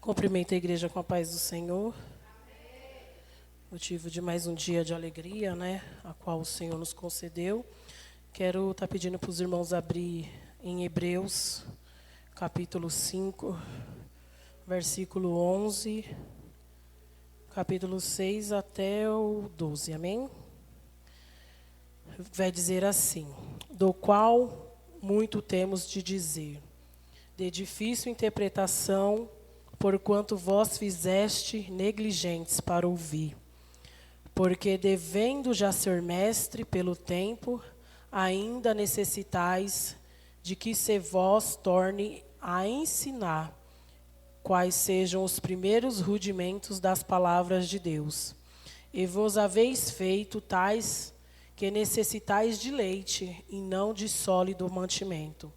Cumprimento a igreja com a paz do Senhor. Motivo de mais um dia de alegria, né? A qual o Senhor nos concedeu. Quero estar pedindo para os irmãos abrir em Hebreus, capítulo 5, versículo 11, capítulo 6 até o 12, amém? Vai dizer assim: do qual muito temos de dizer, de difícil interpretação, porquanto vós fizeste negligentes para ouvir. Porque devendo já ser mestre pelo tempo, ainda necessitais de que se vós torne a ensinar quais sejam os primeiros rudimentos das palavras de Deus. E vos haveis feito tais que necessitais de leite e não de sólido mantimento.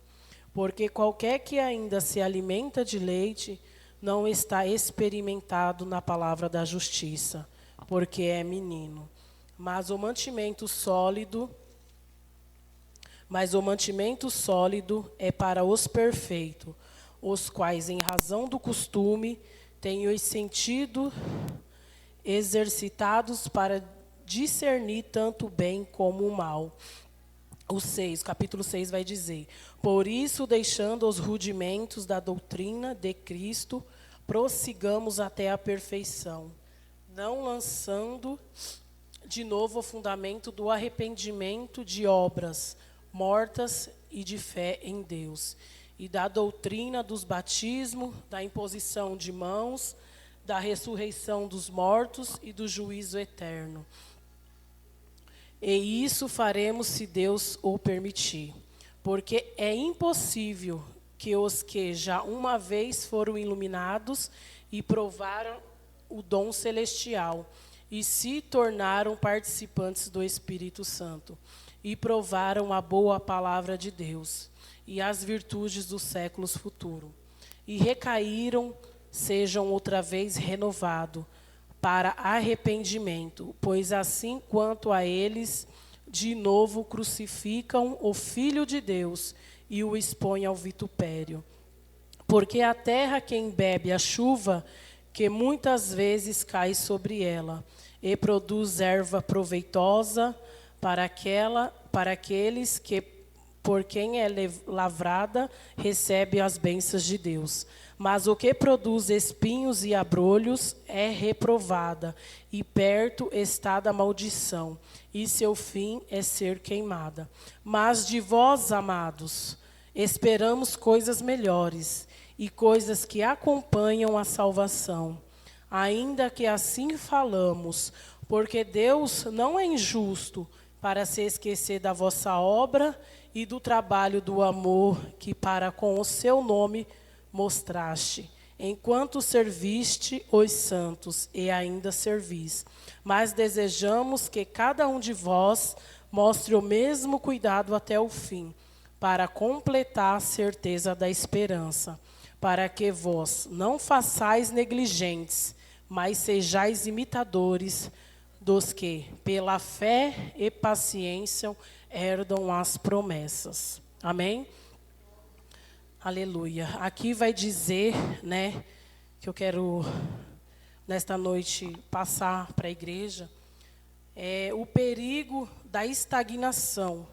Porque qualquer que ainda se alimenta de leite não está experimentado na palavra da justiça, porque é menino. Mas o mantimento sólido é para os perfeitos, os quais, em razão do costume, têm os sentidos exercitados para discernir tanto o bem como o mal. Capítulo 6 vai dizer: por isso, deixando os rudimentos da doutrina de Cristo, prossigamos até a perfeição, não lançando de novo o fundamento do arrependimento de obras mortas e de fé em Deus, e da doutrina dos batismos, da imposição de mãos, da ressurreição dos mortos e do juízo eterno. E isso faremos se Deus o permitir, porque é impossível que os que já uma vez foram iluminados e provaram o dom celestial e se tornaram participantes do Espírito Santo e provaram a boa palavra de Deus e as virtudes dos séculos futuros e recaíram, sejam outra vez renovados para arrependimento, pois assim quanto a eles, de novo crucificam o Filho de Deus e o expõem ao vitupério. Porque a terra quem bebe a chuva, que muitas vezes cai sobre ela, e produz erva proveitosa para aqueles que, por quem é lavrada, recebe as bênçãos de Deus. Mas o que produz espinhos e abrolhos é reprovada, e perto está da maldição, e seu fim é ser queimada. Mas de vós, amados, esperamos coisas melhores, e coisas que acompanham a salvação. Ainda que assim falamos, porque Deus não é injusto para se esquecer da vossa obra e do trabalho do amor que para com o seu nome mostraste, enquanto serviste os santos e ainda servis. Mas desejamos que cada um de vós mostre o mesmo cuidado até o fim, para completar a certeza da esperança, para que vós não façais negligentes, mas sejais imitadores dos que, pela fé e paciência, herdam as promessas. Amém? Aleluia. Aqui vai dizer, né, que eu quero, nesta noite, passar para a igreja, o perigo da estagnação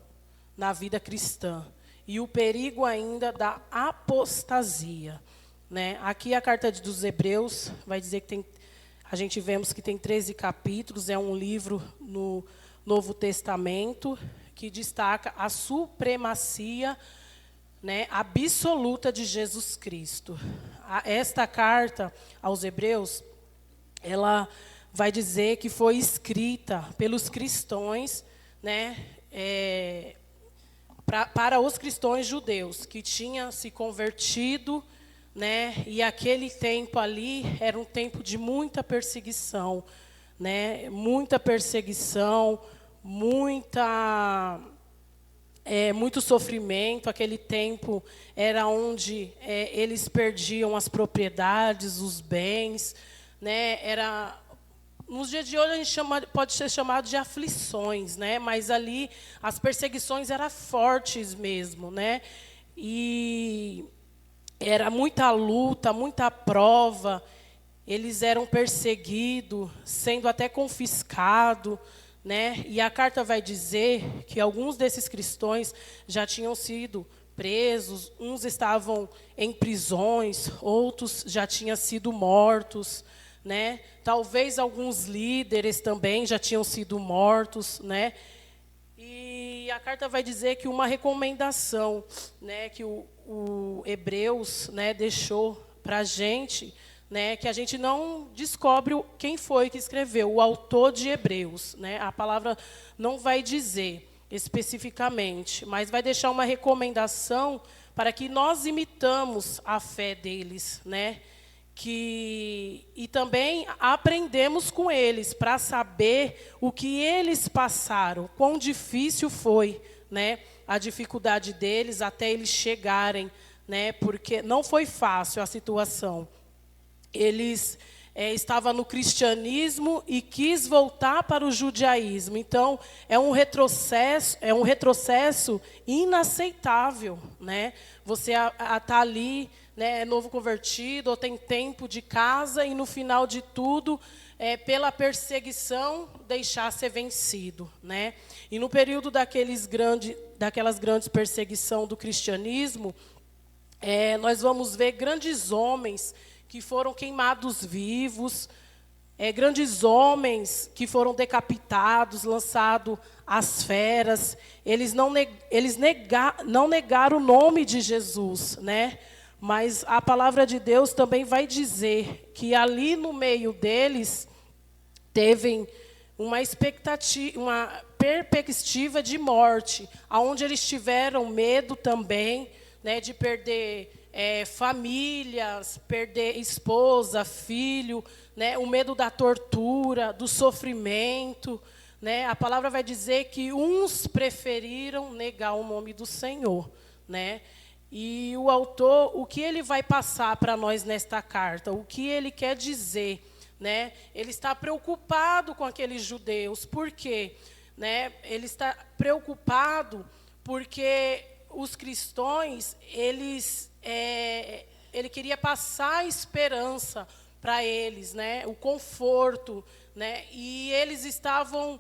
na vida cristã e o perigo ainda da apostasia, né? Aqui a carta dos Hebreus vai dizer que a gente vemos que tem 13 capítulos, é um livro no Novo Testamento que destaca a supremacia, né, absoluta de Jesus Cristo. Esta carta aos Hebreus, ela vai dizer que foi escrita pelos cristãos, né, para os cristãos judeus que tinham se convertido, né, e aquele tempo ali era um tempo de muita perseguição, né, muito sofrimento. Aquele tempo era onde eles perdiam as propriedades, os bens, né? Nos dias de hoje a gente pode ser chamado de aflições, né? Mas ali as perseguições eram fortes mesmo, né? E era muita luta, muita prova, eles eram perseguidos, sendo até confiscados, né? E a carta vai dizer que alguns desses cristãos já tinham sido presos, uns estavam em prisões, outros já tinham sido mortos, né? Talvez alguns líderes também já tinham sido mortos, né? E a carta vai dizer que uma recomendação, né, que o Hebreus, né, deixou para a gente, né, que a gente não descobre quem foi que escreveu, o autor de Hebreus, né? A palavra não vai dizer especificamente, mas vai deixar uma recomendação para que nós imitamos a fé deles, né? E também aprendemos com eles para saber o que eles passaram, quão difícil foi, né, a dificuldade deles até eles chegarem, né, porque não foi fácil a situação. Eles estavam no cristianismo e quis voltar para o judaísmo. Então, é um retrocesso inaceitável, né? Você está ali, né, é novo convertido, ou tem tempo de casa, e no final de tudo, pela perseguição, deixar ser vencido, né? E no período daquelas grandes perseguições do cristianismo, nós vamos ver grandes homens que foram queimados vivos, grandes homens que foram decapitados, lançados às feras. Eles não negaram o nome de Jesus, né? Mas a palavra de Deus também vai dizer que ali no meio deles teve uma expectativa, uma perspectiva de morte, aonde eles tiveram medo também, né, de perder famílias, perder esposa, filho, né, o medo da tortura, do sofrimento, né? A palavra vai dizer que uns preferiram negar o nome do Senhor, né? E o autor, o que ele vai passar para nós nesta carta, o que ele quer dizer, né? Ele está preocupado com aqueles judeus, por quê? Né? Ele está preocupado porque os cristãos, ele queria passar a esperança para eles, né? O conforto, né? E eles estavam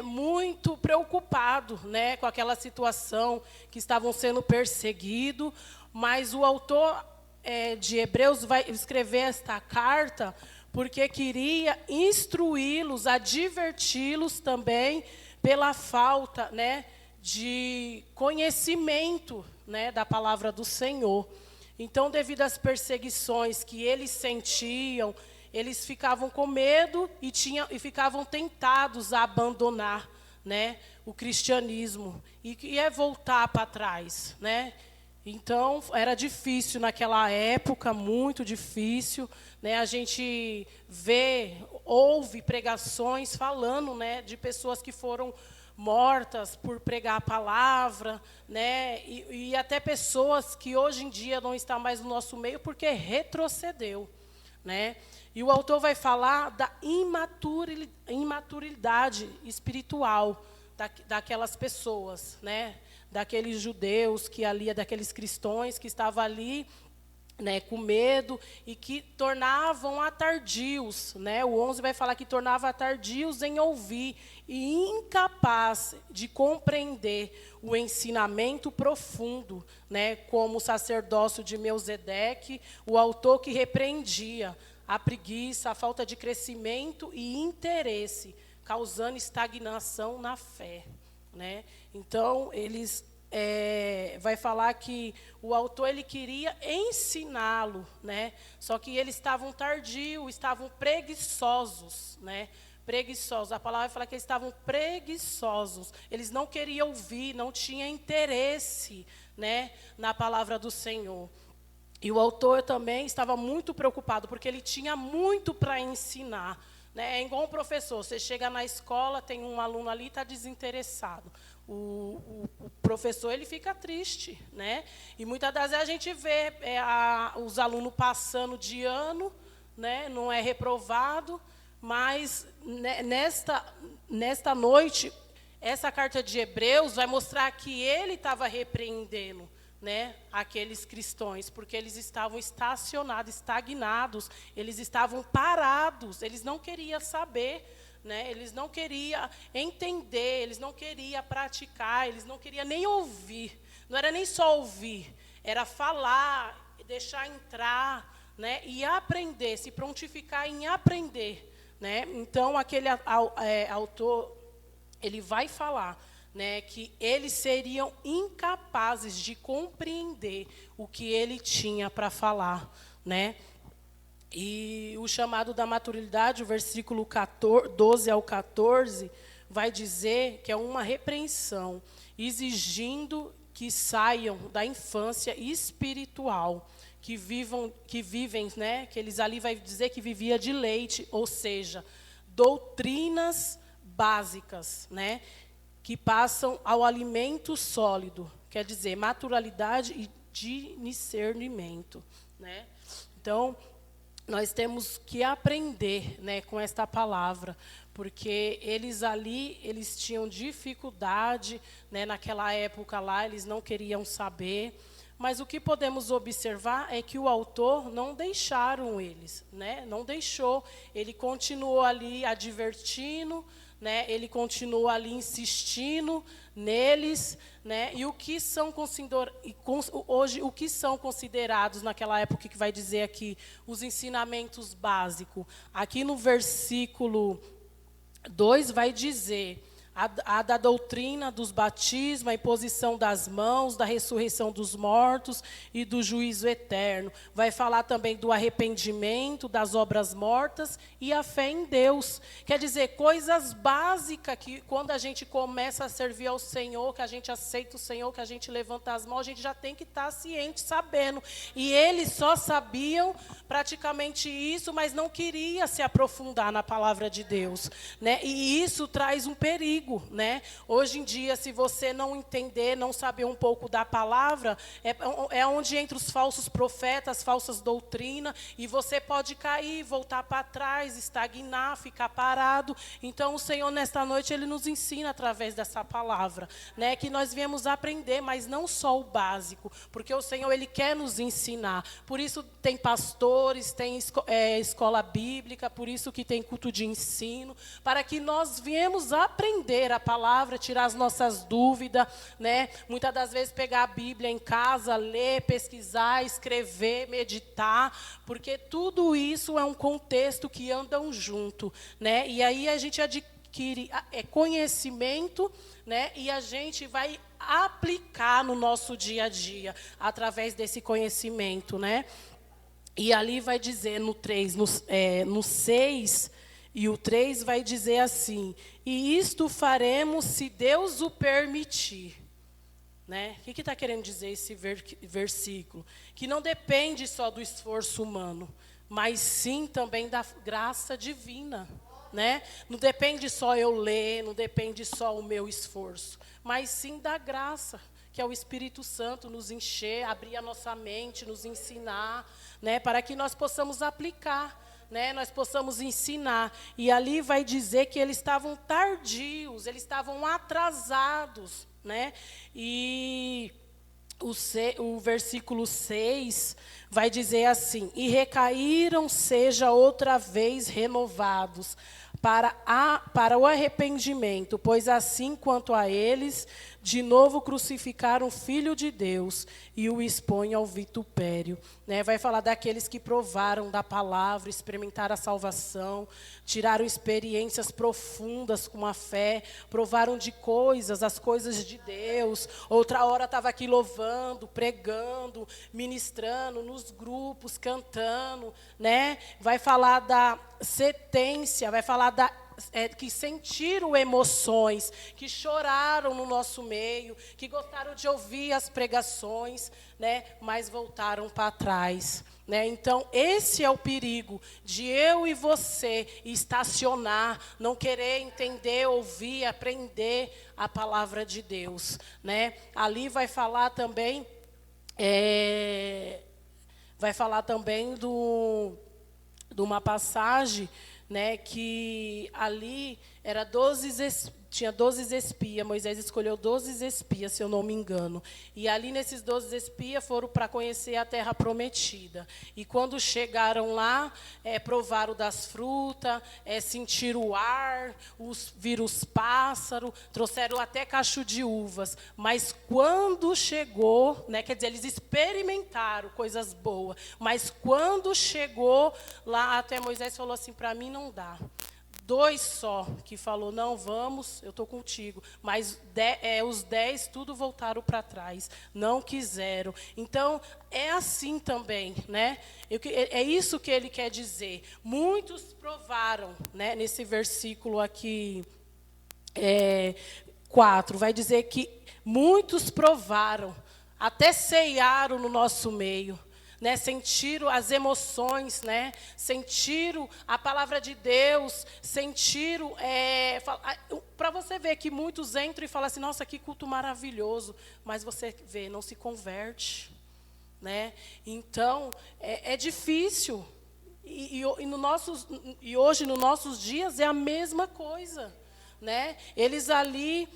muito preocupados, né, com aquela situação, que estavam sendo perseguidos, mas o autor de Hebreus vai escrever esta carta porque queria instruí-los, adverti-los também pela falta, né, de conhecimento, né, da palavra do Senhor. Então, devido às perseguições que eles sentiam, eles ficavam com medo e ficavam tentados a abandonar, né, o cristianismo e voltar para trás, né? Então, era difícil naquela época, muito difícil, né? A gente ouve pregações falando, né, de pessoas que foram mortas por pregar a palavra, né? E até pessoas que hoje em dia não estão mais no nosso meio porque retrocedeu, né? E o autor vai falar da imaturidade espiritual daquelas pessoas, né? Daqueles judeus que ali, daqueles cristãos que estavam ali, né, com medo e que tornavam tardios, né? O 11 vai falar que tornava tardios em ouvir e incapaz de compreender o ensinamento profundo, né? Como o sacerdócio de Melquisedeque, o autor que repreendia a preguiça, a falta de crescimento e interesse, causando estagnação na fé, né? Então, eles vai falar que o autor ele queria ensiná-lo, né? Só que eles estavam tardios, estavam preguiçosos, né? Preguiçosos. A palavra fala que eles estavam preguiçosos. Eles não queriam ouvir, não tinham interesse, né, na palavra do Senhor. E o autor também estava muito preocupado, porque ele tinha muito para ensinar, né? É igual um professor, você chega na escola, tem um aluno ali, está desinteressado. O professor ele fica triste, né? E muitas das vezes a gente vê os alunos passando de ano, né? Não é reprovado, mas nesta noite, essa carta de Hebreus vai mostrar que ele estava repreendendo, né, aqueles cristãos, porque eles estavam estacionados, estagnados, eles estavam parados, eles não queriam saber, né, eles não queriam entender, eles não queriam praticar, eles não queriam nem ouvir, não era nem só ouvir, era falar, deixar entrar, né, e aprender, se prontificar em aprender, né. Então aquele autor, ele vai falar, né, que eles seriam incapazes de compreender o que ele tinha para falar, né? E o chamado da maturidade, o versículo 12 ao 14, vai dizer que é uma repreensão, exigindo que saiam da infância espiritual, que vivem, né, que eles ali vai dizer que vivia de leite, ou seja, doutrinas básicas, né, que passam ao alimento sólido, quer dizer, maturidade e discernimento, né? Então, nós temos que aprender, né, com esta palavra, porque eles ali, eles tinham dificuldade, né, naquela época lá, eles não queriam saber, mas o que podemos observar é que o autor não deixaram eles, né, não deixou, ele continuou ali advertindo, né, ele continua ali insistindo neles, né, e o que são hoje o que são considerados naquela época, que vai dizer aqui os ensinamentos básicos. Aqui no versículo 2 vai dizer a da doutrina dos batismos, a imposição das mãos, da ressurreição dos mortos e do juízo eterno. Vai falar também do arrependimento, das obras mortas e a fé em Deus. Quer dizer, coisas básicas que quando a gente começa a servir ao Senhor, que a gente aceita o Senhor, que a gente levanta as mãos, a gente já tem que estar ciente, sabendo. E eles só sabiam praticamente isso, mas não queria se aprofundar na palavra de Deus, né? E isso traz um perigo, né? Hoje em dia, se você não entender, não saber um pouco da palavra, é onde entra os falsos profetas, falsas doutrinas, e você pode cair, voltar para trás, estagnar, ficar parado. Então, o Senhor, nesta noite, Ele nos ensina através dessa palavra, né? Que nós viemos aprender, mas não só o básico, porque o Senhor, Ele quer nos ensinar. Por isso, tem pastores, tem escola bíblica, por isso que tem culto de ensino, para que nós viemos aprender a palavra, tirar as nossas dúvidas, né? Muitas das vezes pegar a Bíblia em casa, ler, pesquisar, escrever, meditar, porque tudo isso é um contexto que andam junto, né? E aí a gente adquire conhecimento, né? E a gente vai aplicar no nosso dia a dia, através desse conhecimento, né? E ali vai dizer no 3, no 6, e o 3 vai dizer assim: e isto faremos se Deus o permitir. Né? O que está querendo dizer esse versículo? Que não depende só do esforço humano, mas sim também da graça divina. Né? Não depende só eu ler, não depende só o meu esforço, mas sim da graça, que é o Espírito Santo nos encher, abrir a nossa mente, nos ensinar, né? Para que nós possamos aplicar, né, nós possamos ensinar. E ali vai dizer que eles estavam tardios, eles estavam atrasados, né? E o versículo 6 vai dizer assim: e recaíram, seja outra vez renovados para o arrependimento, pois assim quanto a eles, de novo crucificaram o Filho de Deus e o expõem ao vitupério. Né? Vai falar daqueles que provaram da palavra, experimentaram a salvação, tiraram experiências profundas com a fé, provaram de coisas, as coisas de Deus. Outra hora estava aqui louvando, pregando, ministrando, nos grupos, cantando. Né? Vai falar da sentença, vai falar que sentiram emoções, que choraram no nosso meio, que gostaram de ouvir as pregações, né, mas voltaram para trás. Né? Então, esse é o perigo de eu e você estacionar, não querer entender, ouvir, aprender a palavra de Deus. Né? Ali vai falar também, de uma passagem, né, que ali tinha 12 espias, Moisés escolheu 12 espias, se eu não me engano. E ali nesses 12 espias foram para conhecer a terra prometida. E quando chegaram lá, provaram das frutas, sentiram o ar, viram os pássaros, trouxeram até cacho de uvas. Mas quando chegou, né, quer dizer, eles experimentaram coisas boas, mas quando chegou lá, até Moisés falou assim, para mim não dá. 2 só que falou, não, vamos, eu estou contigo. Mas os 10 tudo voltaram para trás, não quiseram. Então, é assim também, né? É isso que ele quer dizer. Muitos provaram, né? Nesse versículo aqui, 4, vai dizer que muitos provaram, até ceiaram no nosso meio. Né, sentiram as emoções, né, sentiram a palavra de Deus, sentiram, para você ver que muitos entram e falam assim, nossa, que culto maravilhoso, mas você vê, não se converte, né? Então, é difícil, e hoje, nos nossos dias, é a mesma coisa, né? Eles ali...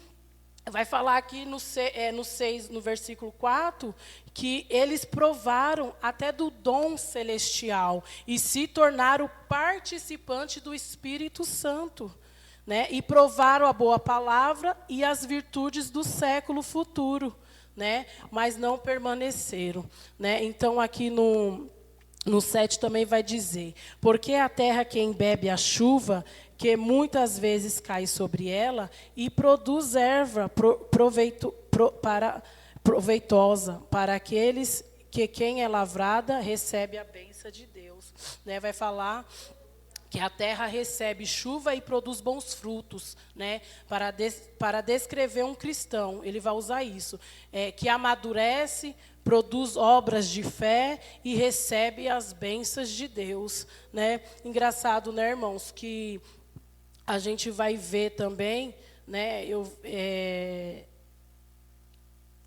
Vai falar aqui no 6, no versículo 4, que eles provaram até do dom celestial e se tornaram participantes do Espírito Santo, né? E provaram a boa palavra e as virtudes do século futuro, né? Mas não permaneceram, né? Então, aqui no 7 também vai dizer, porque a terra que embebe a chuva, que muitas vezes cai sobre ela, e produz erva proveitosa para aqueles que quem é lavrada recebe a bênção de Deus. Né? Vai falar que a terra recebe chuva e produz bons frutos, né? Para descrever um cristão, ele vai usar isso, que amadurece, produz obras de fé e recebe as bênçãos de Deus, né? Engraçado, né, irmãos, que a gente vai ver também, né?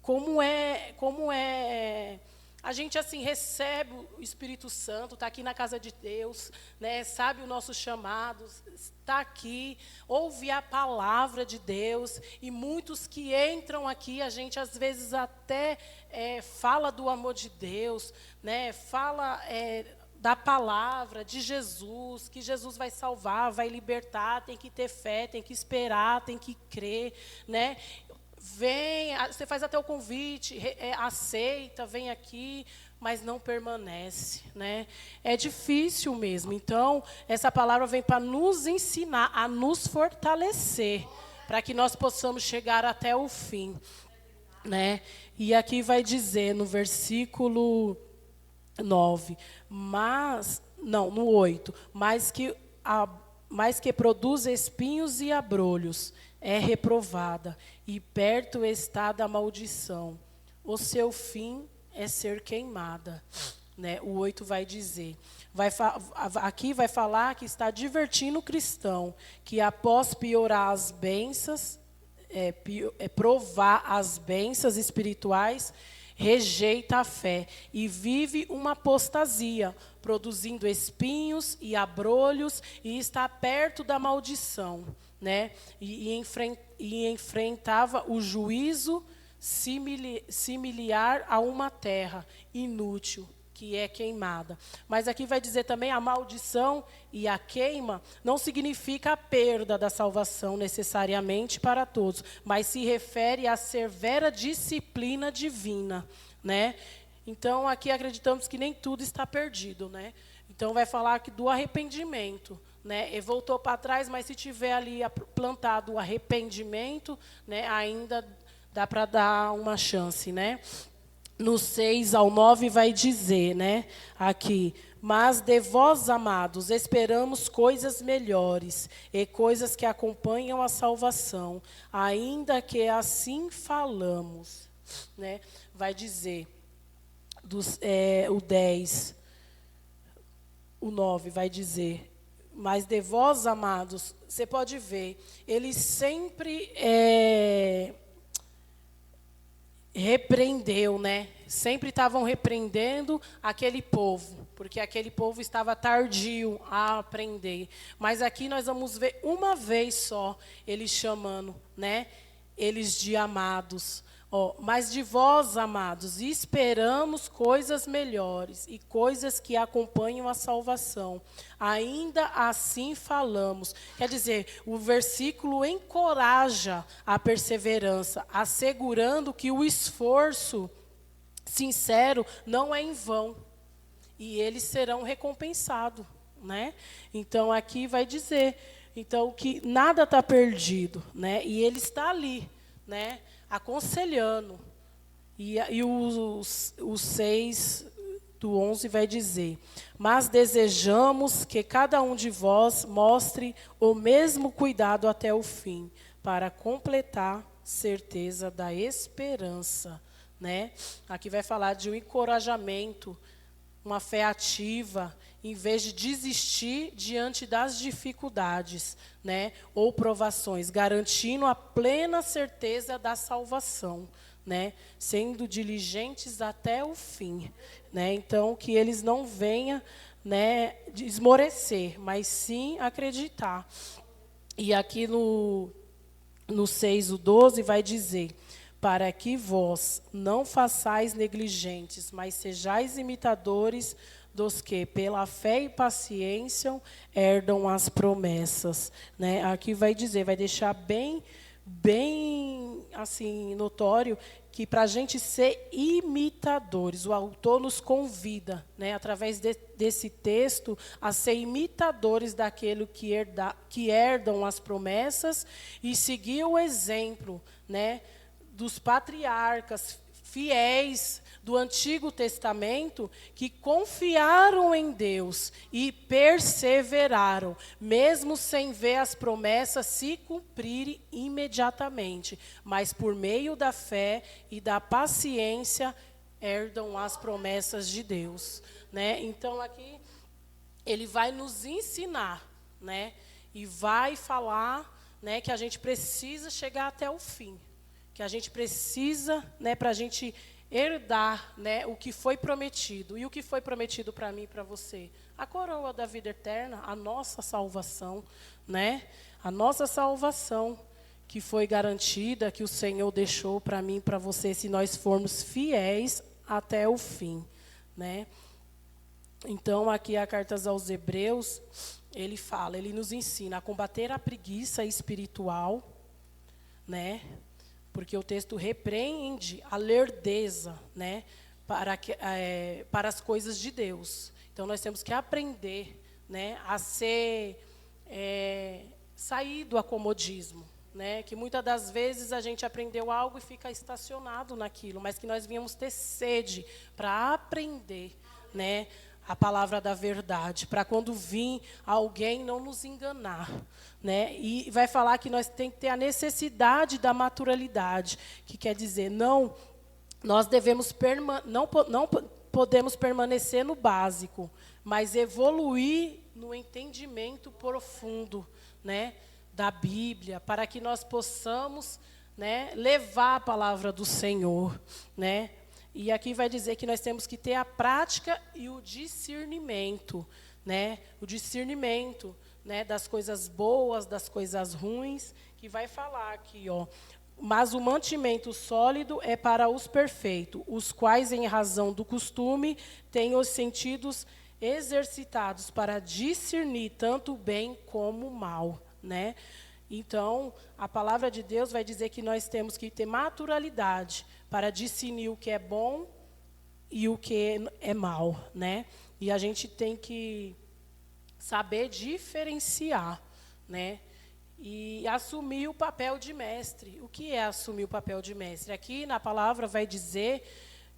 Como é a gente assim recebe o Espírito Santo, está aqui na casa de Deus, né, sabe o nosso chamado, está aqui, ouve a palavra de Deus, e muitos que entram aqui, a gente às vezes até fala do amor de Deus, né, fala da palavra de Jesus, que Jesus vai salvar, vai libertar, tem que ter fé, tem que esperar, tem que crer, né? Vem, você faz até o convite, aceita, vem aqui, mas não permanece, né? É difícil mesmo. Então, essa palavra vem para nos ensinar, a nos fortalecer, para que nós possamos chegar até o fim, né? E aqui vai dizer no versículo 9, no 8, mas que produz espinhos e abrolhos, é reprovada, e perto está da maldição. O seu fim é ser queimada. Né? O 8 vai dizer. Aqui vai falar que está divertindo o cristão, que após piorar as bênçãos, provar as bênçãos espirituais, rejeita a fé e vive uma apostasia, produzindo espinhos e abrolhos, e está perto da maldição, né? E enfrentava o juízo similar a uma terra inútil, que é queimada. Mas aqui vai dizer também a maldição e a queima não significa a perda da salvação necessariamente para todos, mas se refere à severa disciplina divina, né? Então, aqui acreditamos que nem tudo está perdido, né? Então, vai falar aqui do arrependimento, né? E voltou para trás, mas se tiver ali plantado o arrependimento, né, ainda dá para dar uma chance, né? No 6 ao 9 vai dizer, né, aqui, mas de vós, amados, esperamos coisas melhores e coisas que acompanham a salvação, ainda que assim falamos, né? Vai dizer, o 10, o 9 vai dizer, mas de vós, amados, você pode ver, ele sempre repreendeu, né? Sempre estavam repreendendo aquele povo, porque aquele povo estava tardio a aprender. Mas aqui nós vamos ver uma vez só eles chamando, né? Eles de amados. Ó, mas de vós, amados, esperamos coisas melhores e coisas que acompanham a salvação. Ainda assim falamos. Quer dizer, o versículo encoraja a perseverança, assegurando que o esforço sincero não é em vão. E eles serão recompensados, né? Então, aqui vai dizer, então, que nada está perdido, né? E ele está ali, né? Aconselhando. E os 6 do 11 vai dizer: mas desejamos que cada um de vós mostre o mesmo cuidado até o fim, para completar certeza da esperança, né? Aqui vai falar de um encorajamento, uma fé ativa, em vez de desistir diante das dificuldades, né, ou provações, garantindo a plena certeza da salvação, né, sendo diligentes até o fim, né? Então, que eles não venham, né, esmorecer, mas sim acreditar. E aqui no 6, o 12, vai dizer: para que vós não façais negligentes, mas sejais imitadores dos que, pela fé e paciência, herdam as promessas. Né? Aqui vai dizer, vai deixar bem assim, notório, que para a gente ser imitadores, o autor nos convida, né, através desse texto, a ser imitadores daquele que herdam as promessas e seguir o exemplo, né, dos patriarcas fiéis do Antigo Testamento, que confiaram em Deus e perseveraram, mesmo sem ver as promessas se cumprirem imediatamente, mas por meio da fé e da paciência herdam as promessas de Deus, né? Então aqui ele vai nos ensinar, né? E vai falar, né, que a gente precisa chegar até o fim, que a gente precisa, né, para a gente herdar, né, o que foi prometido. E o que foi prometido para mim e para você? A coroa da vida eterna, a nossa salvação, né? A nossa salvação que foi garantida, que o Senhor deixou para mim e para você, se nós formos fiéis até o fim, né? Então, aqui a carta aos Hebreus, ele fala, ele nos ensina a combater a preguiça espiritual, né? Porque o texto repreende a lerdeza, né, para as coisas de Deus. Então, nós temos que aprender, né, a sair do acomodismo, né, que muitas das vezes a gente aprendeu algo e fica estacionado naquilo, mas que nós viemos ter sede para aprender, né, a palavra da verdade, para quando vir alguém não nos enganar, né? E vai falar que nós temos que ter a necessidade da maturalidade, que quer dizer, nós devemos não podemos permanecer no básico, mas evoluir no entendimento profundo, né, da Bíblia, para que nós possamos, né, levar a palavra do Senhor, né? E aqui vai dizer que nós temos que ter a prática e o discernimento, né? O discernimento, né, das coisas boas, das coisas ruins, que vai falar aqui, ó. Mas o mantimento sólido é para os perfeitos, os quais, em razão do costume, têm os sentidos exercitados para discernir tanto o bem como o mal, né? Então, a palavra de Deus vai dizer que nós temos que ter maturalidade para discernir o que é bom e o que é mal, né? E a gente tem que saber diferenciar, né? E assumir o papel de mestre. O que é assumir o papel de mestre? Aqui na palavra vai dizer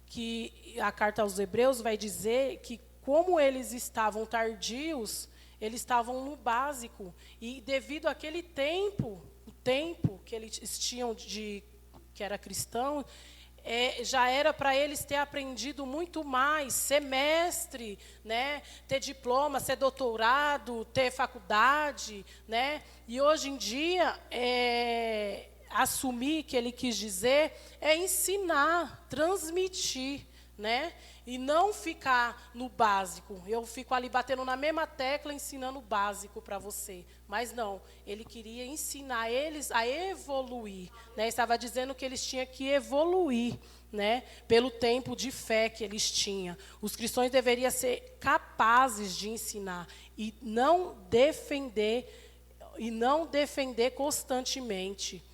que, a carta aos Hebreus vai dizer que como eles estavam tardios, eles estavam no básico. E devido àquele tempo, o tempo que eles tinham que era cristão, já era para eles ter aprendido muito mais, ser mestre, né, ter diploma, ser doutorado, ter faculdade, né? E hoje em dia, assumir que ele quis dizer é ensinar, transmitir, né? E não ficar no básico. Eu fico ali batendo na mesma tecla, ensinando o básico para você. Mas não, ele queria ensinar eles a evoluir, né? Estava dizendo que eles tinham que evoluir, né? Pelo tempo de fé que eles tinham. Os cristãos deveriam ser capazes de ensinar e não defender constantemente,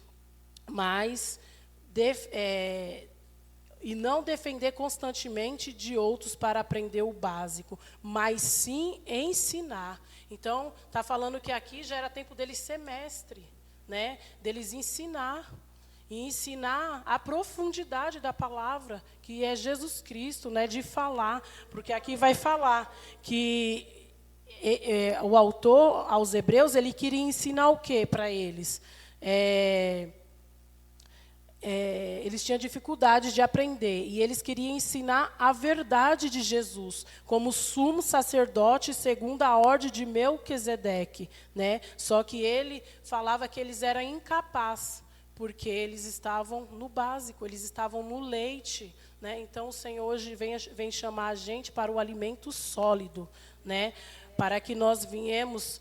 mas e não defender constantemente de outros para aprender o básico, mas sim ensinar. Então, está falando que aqui já era tempo deles ser mestre, né? Deles ensinar. E ensinar a profundidade da palavra, que é Jesus Cristo, né? De falar. Porque aqui vai falar que o autor, aos Hebreus, ele queria ensinar o quê para eles? Eles tinham dificuldade de aprender, e eles queriam ensinar a verdade de Jesus, como sumo sacerdote segundo a ordem de Melquisedeque, né? Só que ele falava que eles eram incapazes, porque eles estavam no básico, eles estavam no leite, né? Então o Senhor hoje vem chamar a gente para o alimento sólido, né? Para que nós viemos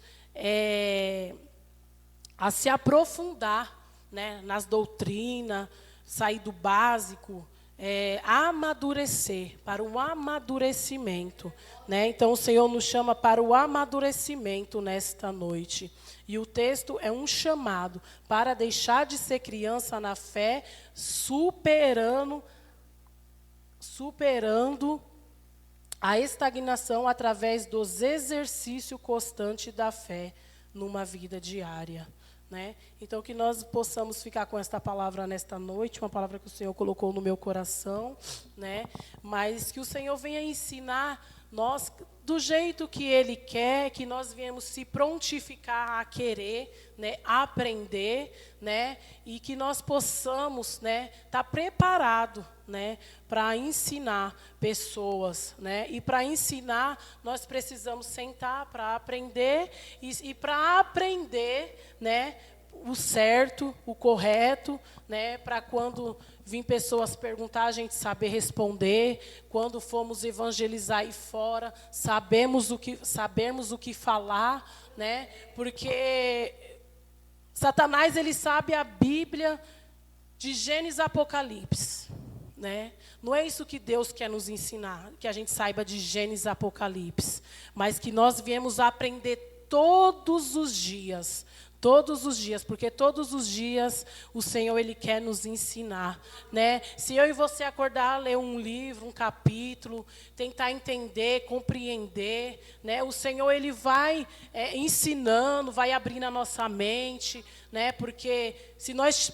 a se aprofundar, né, nas doutrinas, sair do básico, amadurecer, para um amadurecimento, né? Então o Senhor nos chama para o amadurecimento nesta noite. E o texto é um chamado para deixar de ser criança na fé, superando a estagnação através dos exercícios constantes da fé numa vida diária. Né? Então, que nós possamos ficar com esta palavra nesta noite, uma palavra que o Senhor colocou no meu coração, né? Mas que o Senhor venha ensinar nós do jeito que Ele quer, que nós viemos se prontificar a querer, né? A aprender, né? E que nós possamos, né? Estar preparado, né? Para ensinar pessoas, né? E para ensinar, nós precisamos sentar para aprender e para aprender, né? O certo, o correto, né? Para quando vir pessoas perguntar, a gente saber responder. Quando formos evangelizar aí fora, sabermos o que falar, né? Porque Satanás, ele sabe a Bíblia de Gênesis a Apocalipse, né? Não é isso que Deus quer nos ensinar, que a gente saiba de Gênesis a Apocalipse, mas que nós viemos a aprender todos os dias, porque todos os dias o Senhor, Ele quer nos ensinar, né? Se eu e você acordar, ler um livro, um capítulo, tentar entender, compreender, né? O Senhor, Ele vai ensinando, vai abrindo a nossa mente, né? Porque se nós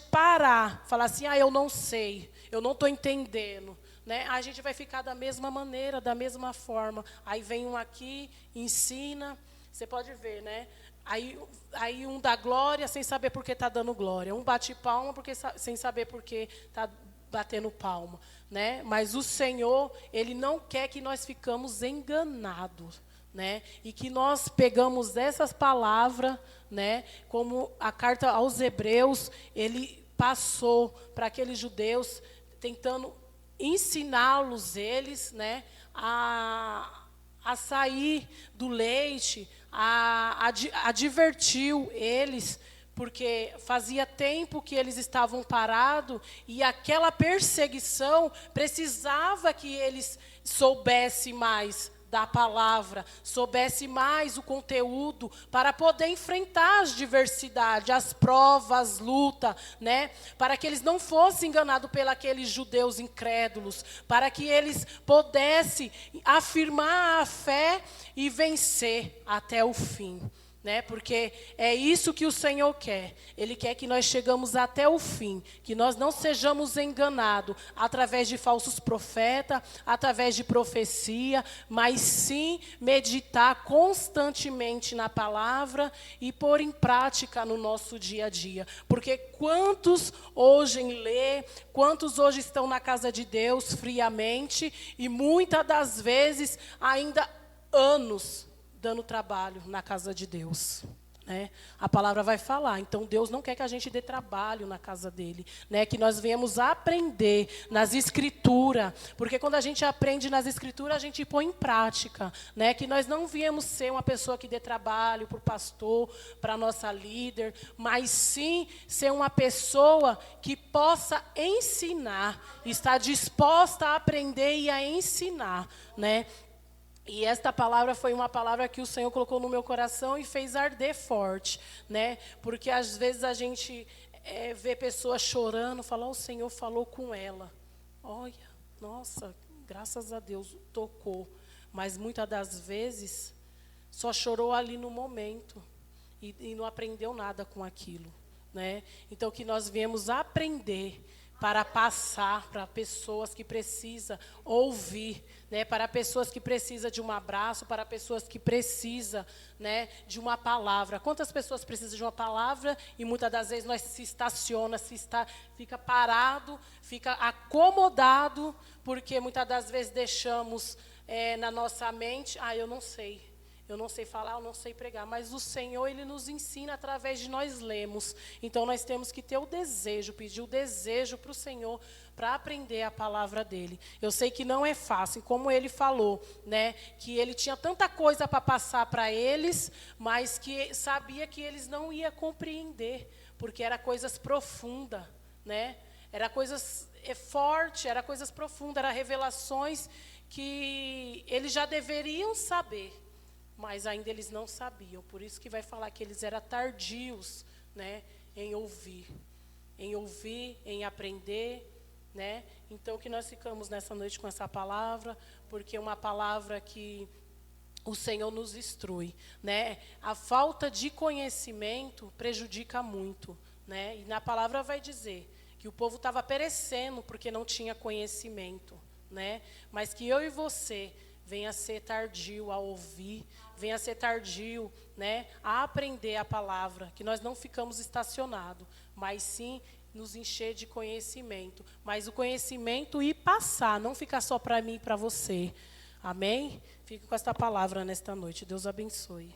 falar assim, eu não sei, eu não estou entendendo, né? A gente vai ficar da mesma maneira, da mesma forma. Aí vem um aqui, ensina, você pode ver, né? Aí um dá glória sem saber por que está dando glória. Um bate palma sem saber por que está batendo palma, né? Mas o Senhor, Ele não quer que nós ficamos enganados, né? E que nós pegamos essas palavras, né? Como a carta aos Hebreus, ele passou para aqueles judeus, tentando ensiná-los eles, né? A sair do leite, advertiu eles, porque fazia tempo que eles estavam parados e aquela perseguição precisava que eles soubessem mais da palavra, soubesse mais o conteúdo para poder enfrentar as diversidades, as provas, as lutas, né? Para que eles não fossem enganados pelos aqueles judeus incrédulos, para que eles pudessem afirmar a fé e vencer até o fim. Né? Porque é isso que o Senhor quer. Ele quer que nós chegamos até o fim, que nós não sejamos enganados através de falsos profetas, através de profecia, mas sim meditar constantemente na palavra e pôr em prática no nosso dia a dia. Porque quantos hoje lê, quantos hoje estão na casa de Deus friamente e muitas das vezes ainda anos dando trabalho na casa de Deus, né? A palavra vai falar. Então, Deus não quer que a gente dê trabalho na casa dele, né? Que nós venhamos aprender nas escrituras, porque quando a gente aprende nas escrituras, a gente põe em prática, né? Que nós não viemos ser uma pessoa que dê trabalho para o pastor, para a nossa líder, mas sim ser uma pessoa que possa ensinar, estar disposta a aprender e a ensinar, né? E esta palavra foi uma palavra que o Senhor colocou no meu coração e fez arder forte, né? Porque às vezes a gente vê pessoas chorando, fala, o Senhor falou com ela. Olha, nossa, graças a Deus, tocou. Mas muitas das vezes só chorou ali no momento e não aprendeu nada com aquilo, né? Então que nós viemos aprender para passar para pessoas que precisam ouvir, né? Para pessoas que precisam de um abraço, para pessoas que precisam, né, de uma palavra. Quantas pessoas precisam de uma palavra e muitas das vezes nós se estaciona, fica parado, fica acomodado, porque muitas das vezes deixamos na nossa mente, eu não sei falar, eu não sei pregar, mas o Senhor, Ele nos ensina através de nós lemos. Então, nós temos que ter o desejo, pedir o desejo para o Senhor, para aprender a palavra dEle. Eu sei que não é fácil, como Ele falou, né, que Ele tinha tanta coisa para passar para eles, mas que sabia que eles não iam compreender, porque era coisas profundas, né? Era coisas fortes, era coisas profundas, era revelações que eles já deveriam saber, mas ainda eles não sabiam. Por isso que vai falar que eles eram tardios, né, em ouvir, em aprender, né? Então que nós ficamos nessa noite com essa palavra, porque é uma palavra que o Senhor nos instrui, né? A falta de conhecimento prejudica muito, né? E na palavra vai dizer que o povo estava perecendo porque não tinha conhecimento, né? Mas que eu e você venha ser tardio a ouvir, venha ser tardio, né, a aprender a palavra, que nós não ficamos estacionados, mas sim nos encher de conhecimento. Mas o conhecimento ir passar, não ficar só para mim e para você. Amém? Fique com esta palavra nesta noite. Deus abençoe.